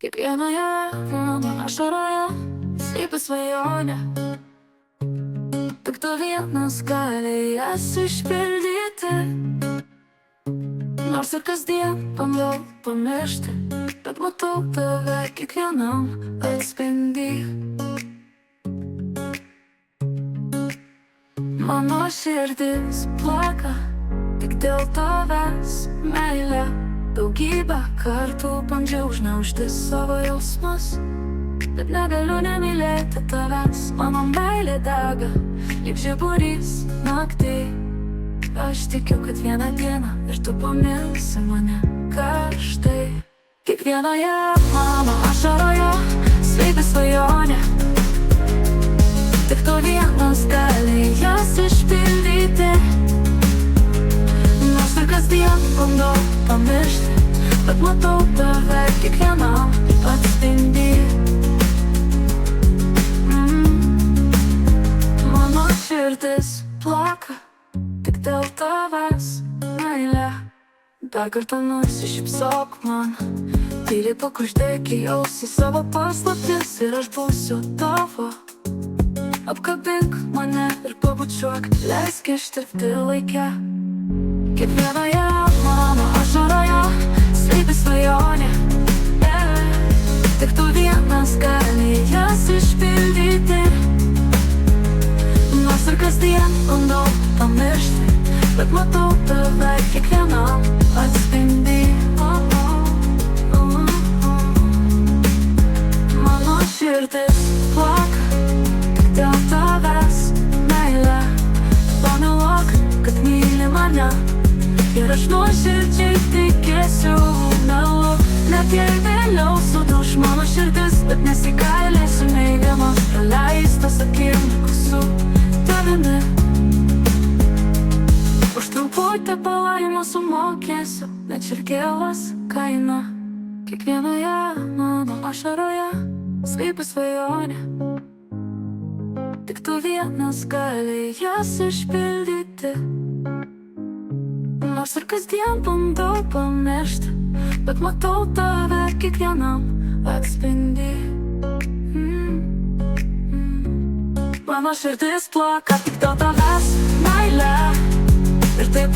Kiekvienoje mano ašaroje slypi svajonė. Tik tu vienas gali jas išpildyti. Nors ir kasdien bandau pamiršti, bet matau tave kiekvienam atspindy. Mano širdis plaka tik dėl tavęs, meilė. Daugybę kartų bandžiau užgniaužti savo jausmus, bet negaliu nemylėti tavęs. Mano meilė dega lyg žiburys naktį. Aš tikiu, kad vieną dieną ir tu pamilsi mane karštai. Kiekvienoje mano ašaroje slypi svajonė. Tik tu vienas gali jas išpildyti. Nors ir kasdien bandau pamiršti, bet matau tave kiekvienam atspindy. Mano širdis plaka tik dėl tavęs, meilė. Dar kartą nusišypsok man, tyliai pakuždėk į ausį savo paslaptis ir aš būsiu tavo. Apkabink mane ir pabučiuok, leisk ištirpti laike. Kiekvienoje mano ašaroje slypi svajonė. Tik tu vienas gali jas išpildyti. Nors ir kasdien bandau pamiršti, bet matau tave kiekvienam atspindy. Mano širdis plaka tik dėl tavęs, meilė. Pameluok, kad myli mane, ir aš nuoširdžiai tikėsiu. Meluok, net jei vėliau suduš mano širdis, bet nesigailėsiu nei vienos praleistos akimirkos su tavimi. Už truputį palaimą sumokėsiu, net širkėlos kaina. Kiekvienoje mano ašaroje slypi svajonė. Tik tu vienas gali jas išpildyti. Nors ir kasdien bandau pamiršti, bet matau tave kiekvienam atspindy. Mano širdis plaka tik dėl tavęs, meilė. Ir taip